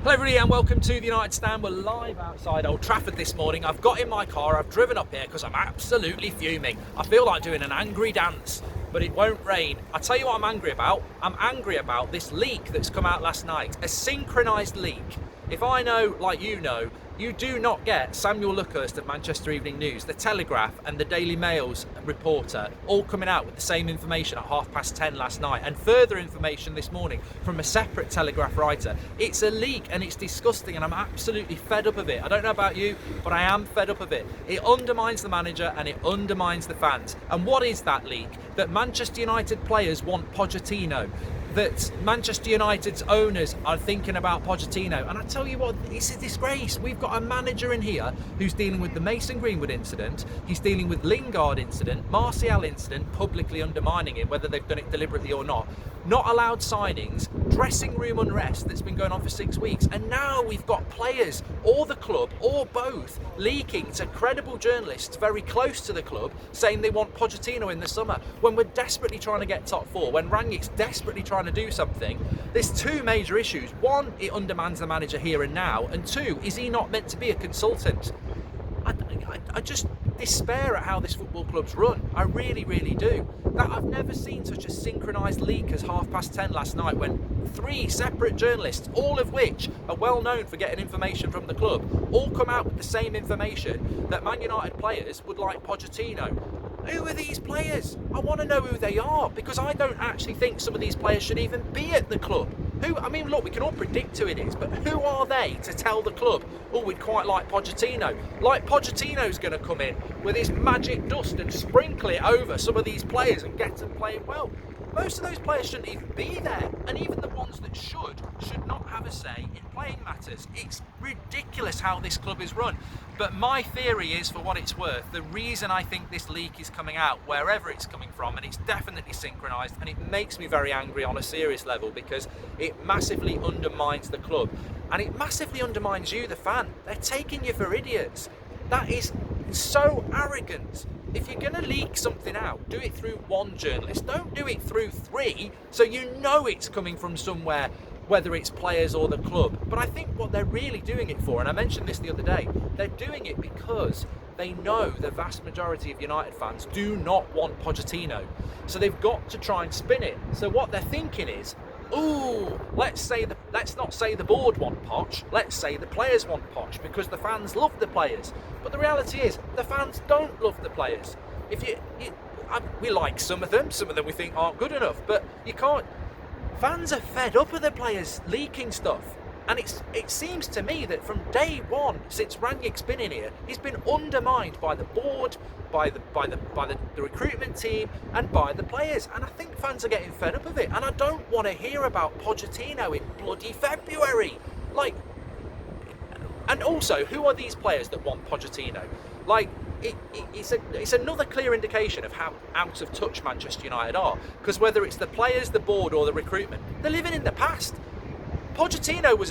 Hello everybody and welcome to the United Stand. We're live outside Old Trafford this morning. I've got in my car, I've driven up here because I'm absolutely fuming. I feel like doing an angry dance, but it won't rain. I tell you what I'm angry about. I'm angry about this leak that's come out last night. A synchronised leak. If I know, like you know, you do not get Samuel Luckhurst of Manchester Evening News, the Telegraph and the Daily Mail's reporter all coming out with the same information at 10:30 last night, and further information this morning from a separate Telegraph writer. It's a leak and it's disgusting and I'm absolutely fed up of it. I don't know about you, but I am fed up of it. It undermines the manager and it undermines the fans. And what is that leak? That Manchester United players want Pochettino. That Manchester United's owners are thinking about Pochettino. And I tell you what, it's a disgrace. We've got a manager in here who's dealing with the Mason Greenwood incident, he's dealing with Lingard incident, Martial incident, publicly undermining him, whether they've done it deliberately or not allowed signings, dressing room unrest that's been going on for 6 weeks, and now we've got players, or the club, or both, leaking to credible journalists very close to the club, saying they want Pochettino in the summer, when we're desperately trying to get top four, when Rangnick's desperately trying to do something. There's two major issues. One, it undermines the manager here and now, and two, is he not meant to be a consultant? I just despair at how this football club's run. I really, really do. That I've never seen such a synchronised leak as 10:30 last night, when three separate journalists, all of which are well known for getting information from the club, all come out with the same information, that Man United players would like Pochettino. Who are these players? I want to know who they are, because I don't actually think some of these players should even be at the club. I mean, look, we can all predict who it is, but who are they to tell the club, oh, we'd quite like Pochettino? Like Pochettino's going to come in with his magic dust and sprinkle it over some of these players and get them playing well. Most of those players shouldn't even be there, and even the ones that should not have a say in playing matters. It's ridiculous how this club is run. But my theory is, for what it's worth, the reason I think this leak is coming out, wherever it's coming from, and it's definitely synchronised, and it makes me very angry on a serious level, because it massively undermines the club, and it massively undermines you, the fan. They're taking you for idiots. That is so arrogant. If you're going to leak something out, do it through one journalist. Don't do it through three, so you know it's coming from somewhere, whether it's players or the club. But I think what they're really doing it for, and I mentioned this the other day, they're doing it because they know the vast majority of United fans do not want Pochettino. So they've got to try and spin it. So what they're thinking is, ooh, let's not say the board want Poch, let's say the players want Poch, because the fans love the players. But the reality is, the fans don't love the players. We like some of them we think aren't good enough, but you can't. Fans are fed up of the players leaking stuff. And it seems to me that from day one, since Rangnick's been in here, he's been undermined by the board, by the recruitment team, and by the players. And I think fans are getting fed up of it. And I don't want to hear about Pochettino in bloody February. And also, who are these players that want Pochettino? It's another clear indication of how out of touch Manchester United are. Because whether it's the players, the board, or the recruitment, they're living in the past. Pochettino was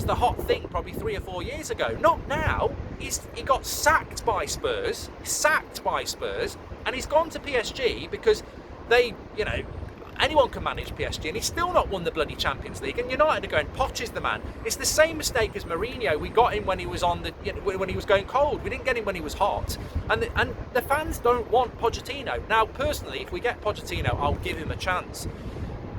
the hot thing probably 3 or 4 years ago. Not now. He got sacked by Spurs, and he's gone to PSG because anyone can manage PSG, and he's still not won the bloody Champions League. And United are going, Poch is the man. It's the same mistake as Mourinho. We got him when he was when he was going cold. We didn't get him when he was hot. And the fans don't want Pochettino. Now, personally, if we get Pochettino, I'll give him a chance.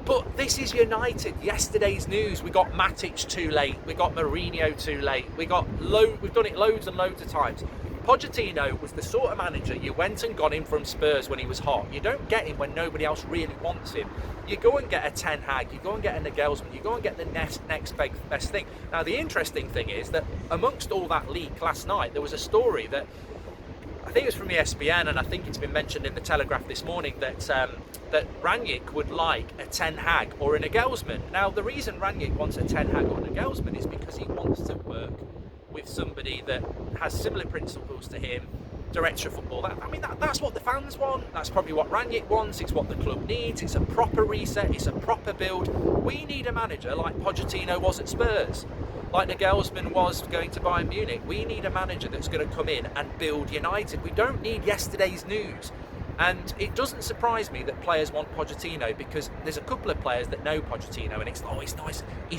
But this is United. Yesterday's news, we got Matic too late, we got Mourinho too late, we've done it loads and loads of times. Pochettino was the sort of manager you went and got him from Spurs when he was hot. You don't get him when nobody else really wants him. You go and get a Ten Hag, you go and get a Nagelsmann, you go and get the next best thing. Now, the interesting thing is that amongst all that leak last night, there was a story that I think it was from ESPN, and I think it's been mentioned in the Telegraph this morning, that Rangnick would like a Ten Hag or a Nagelsmann. Now, the reason Rangnick wants a Ten Hag or a Nagelsmann is because he wants to work with somebody that has similar principles to him, director of football. That's what the fans want. That's probably what Rangnick wants. It's what the club needs. It's a proper reset. It's a proper build. We need a manager like Pochettino was at Spurs, like Nagelsmann was going to Bayern Munich. We need a manager that's going to come in and build United. We don't need yesterday's news. And it doesn't surprise me that players want Pochettino, because there's a couple of players that know Pochettino and it's, oh, he's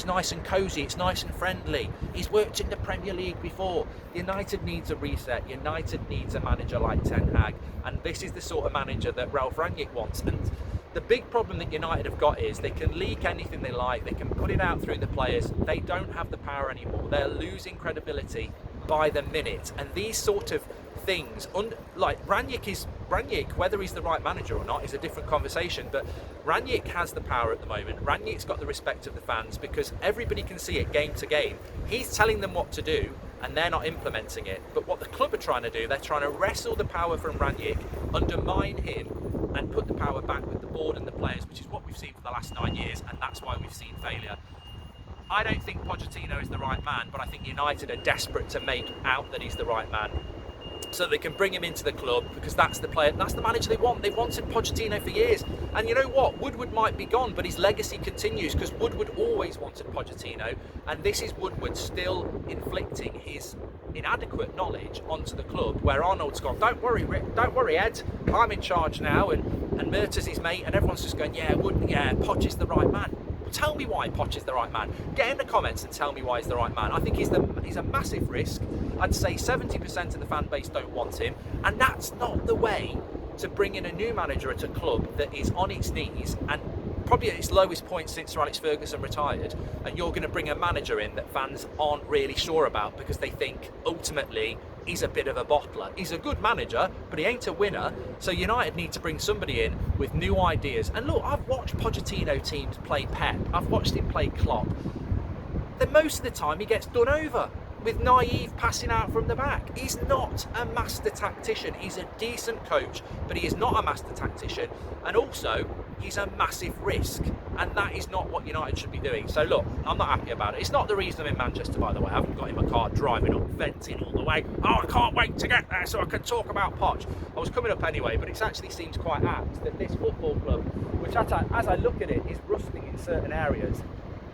nice and cosy, it's nice and friendly, he's worked in the Premier League before. United needs a reset, United needs a manager like Ten Hag, and this is the sort of manager that Ralf Rangnick wants. And the big problem that United have got is they can leak anything they like, they can put it out through the players, they don't have the power anymore, they're losing credibility by the minute. And these sort of things, like Rangnick, whether he's the right manager or not is a different conversation, but Rangnick has the power at the moment. Rangnick's got the respect of the fans because everybody can see it game to game. He's telling them what to do and they're not implementing it. But what the club are trying to do, they're trying to wrestle the power from Rangnick, undermine him and put the power back with the board and the players, which is what we've seen for the last 9 years, and that's why we've seen failure. I don't think Pochettino is the right man, but I think United are desperate to make out that he's the right man, so they can bring him into the club, because that's the player, that's the manager they want. They've wanted Pochettino for years. And you know what? Woodward might be gone, but his legacy continues, because Woodward always wanted Pochettino, and this is Woodward still inflicting his inadequate knowledge onto the club, where Arnold's gone, don't worry Ed, I'm in charge now, and Murtaugh's his mate, and everyone's just going, yeah, Poch is the right man. Tell me why Poch is the right man. Get in the comments and tell me why he's the right man. I think he's a massive risk. I'd say 70% of the fan base don't want him, and that's not the way to bring in a new manager at a club that is on its knees and probably at its lowest point since Sir Alex Ferguson retired, and you're going to bring a manager in that fans aren't really sure about because they think ultimately he's a bit of a bottler. He's a good manager, but he ain't a winner. So United need to bring somebody in with new ideas. And look, I've watched Pochettino teams play Pep. I've watched him play Klopp. Then most of the time he gets done over with naive passing out from the back. He's not a master tactician. He's a decent coach, but he is not a master tactician. And also, he's a massive risk. And that is not what United should be doing. So look, I'm not happy about it. It's not the reason I'm in Manchester, by the way. I haven't got in my car driving up, venting all the way. Oh, I can't wait to get there so I can talk about Poch. I was coming up anyway, but it actually seems quite apt that this football club, which as I look at it, is rusting in certain areas.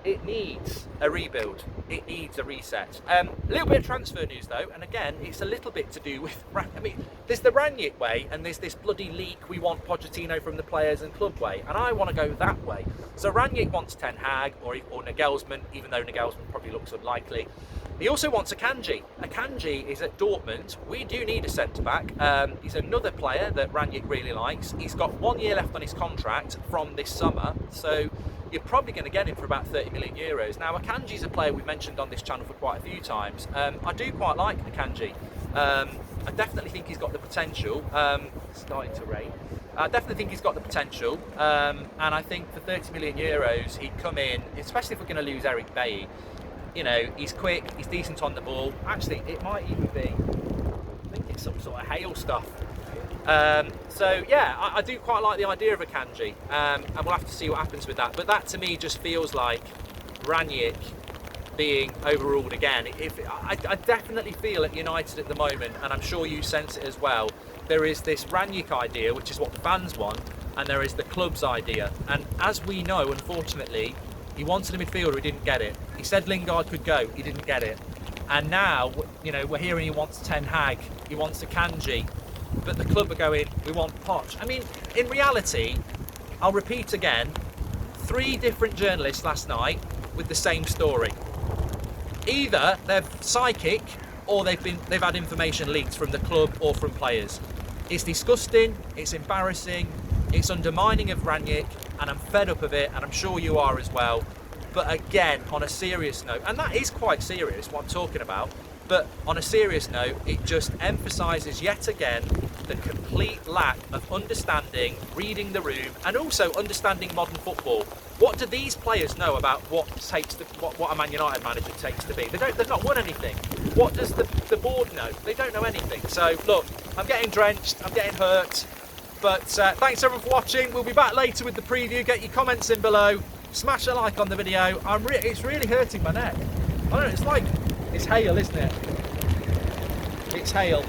It needs a rebuild. It needs a reset. A little bit of transfer news though, and again, it's a little bit to do with, I mean, there's the Rangnick way and there's this bloody leak, we want Pochettino from the players and club way, and I want to go that way. So Rangnick wants Ten Hag or Nagelsmann, even though Nagelsmann probably looks unlikely. He also wants Akanji. Akanji is at Dortmund. We do need a centre-back. He's another player that Rangnick really likes. He's got 1 year left on his contract from this summer, so you're probably going to get him for about 30 million euros. Now, Akanji's a player we've mentioned on this channel for quite a few times. I do quite like Akanji. I definitely think he's got the potential. It's starting to rain. I definitely think he's got the potential. And I think for 30 million euros, he'd come in, especially if we're going to lose Eric Bailly. You know, he's quick, he's decent on the ball. Actually, it might even be, I think it's some sort of hail stuff. So yeah, I do quite like the idea of Akanji, and we'll have to see what happens with that. But that to me just feels like Rangnick being overruled again. I definitely feel at United at the moment, and I'm sure you sense it as well, there is this Rangnick idea, which is what the fans want, and there is the club's idea. And as we know, unfortunately, he wanted a midfielder, he didn't get it. He said Lingard could go, he didn't get it. And now, you know, we're hearing he wants Ten Hag, he wants Akanji, but the club are going, we want Poch. I mean, in reality, I'll repeat again, 3 different journalists last night with the same story. Either they're psychic or they've had information leaked from the club or from players. It's disgusting, it's embarrassing, it's undermining of Rangnick, and I'm fed up of it, and I'm sure you are as well. But again, on a serious note, and that is quite serious what I'm talking about, but on a serious note, it just emphasises yet again the complete lack of understanding, reading the room, and also understanding modern football. What do these players know about what a Man United manager takes to be? They've not won anything. What does the board know? They don't know anything. So look, I'm getting drenched, I'm getting hurt, but thanks everyone for watching. We'll be back later with the preview. Get your comments in below. Smash a like on the video. It's really hurting my neck. I don't know, it's like, it's hail, isn't it? It's hail.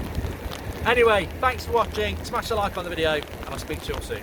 Anyway, thanks for watching. Smash a like on the video, and I'll speak to you all soon.